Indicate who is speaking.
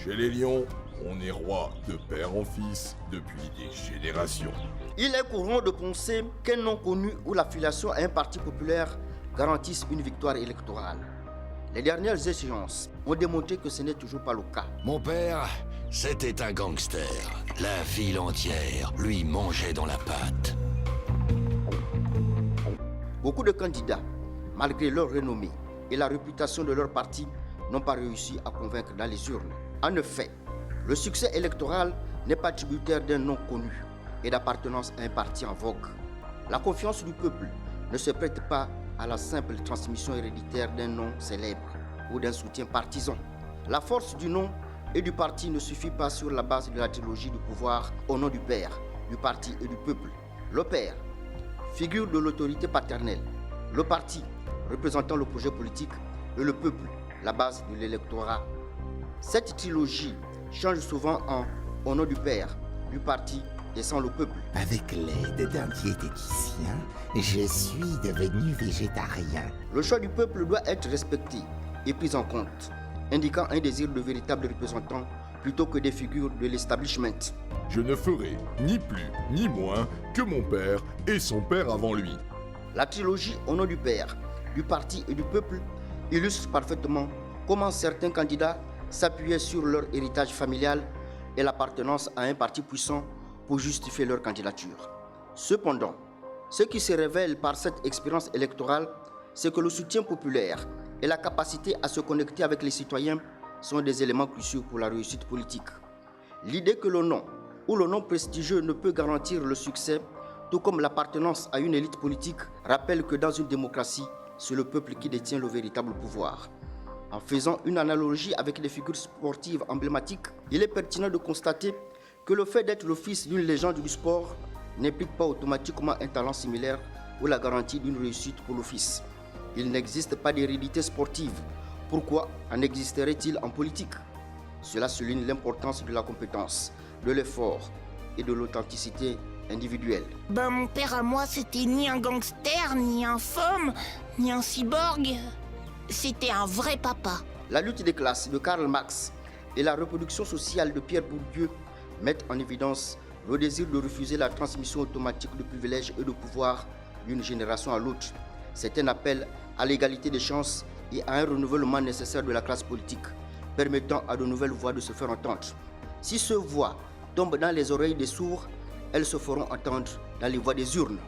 Speaker 1: Chez les lions, on est roi de père en fils depuis des générations.
Speaker 2: Il est courant de penser qu'un nom connu ou l'affiliation à un parti populaire garantissent une victoire électorale. Les dernières échéances ont démontré que ce n'est toujours pas le cas.
Speaker 3: Mon père, c'était un gangster. La ville entière lui mangeait dans la patte.
Speaker 2: Beaucoup de candidats, malgré leur renommée et la réputation de leur parti, n'ont pas réussi à convaincre dans les urnes. En effet, le succès électoral n'est pas tributaire d'un nom connu et d'appartenance à un parti en vogue. La confiance du peuple ne se prête pas à la simple transmission héréditaire d'un nom célèbre ou d'un soutien partisan. La force du nom et du parti ne suffit pas sur la base de la trilogie du pouvoir au nom du père, du parti et du peuple. Le père, figure de l'autorité paternelle, le parti, représentant le projet politique, et le peuple, la base de l'électorat. Cette trilogie change souvent en au nom du père, du parti et sans le peuple.
Speaker 4: Avec l'aide d'un diététicien, je suis devenu végétarien.
Speaker 2: Le choix du peuple doit être respecté et pris en compte, indiquant un désir de véritables représentants plutôt que des figures de l'establishment.
Speaker 1: Je ne ferai ni plus ni moins que mon père et son père avant lui.
Speaker 2: La trilogie au nom du père, du parti et du peuple illustre parfaitement comment certains candidats s'appuyaient sur leur héritage familial et l'appartenance à un parti puissant pour justifier leur candidature. Cependant, ce qui se révèle par cette expérience électorale, c'est que le soutien populaire et la capacité à se connecter avec les citoyens sont des éléments cruciaux pour la réussite politique. L'idée que le nom ou le nom prestigieux ne peut garantir le succès, tout comme l'appartenance à une élite politique, rappelle que dans une démocratie, c'est le peuple qui détient le véritable pouvoir. En faisant une analogie avec les figures sportives emblématiques, il est pertinent de constater que le fait d'être le fils d'une légende du sport n'implique pas automatiquement un talent similaire ou la garantie d'une réussite pour le fils. Il n'existe pas d'hérédité sportive. Pourquoi en existerait-il en politique? Cela souligne l'importance de la compétence, de l'effort et de l'authenticité individuelle.
Speaker 5: Mon père à moi, c'était ni un gangster, ni un femme, ni un cyborg. C'était un vrai papa.
Speaker 2: La lutte des classes de Karl Marx et la reproduction sociale de Pierre Bourdieu mettent en évidence le désir de refuser la transmission automatique de privilèges et de pouvoir d'une génération à l'autre. C'est un appel à l'égalité des chances et à un renouvellement nécessaire de la classe politique, permettant à de nouvelles voix de se faire entendre. Si ces voix tombent dans les oreilles des sourds, elles se feront entendre dans les voix des urnes.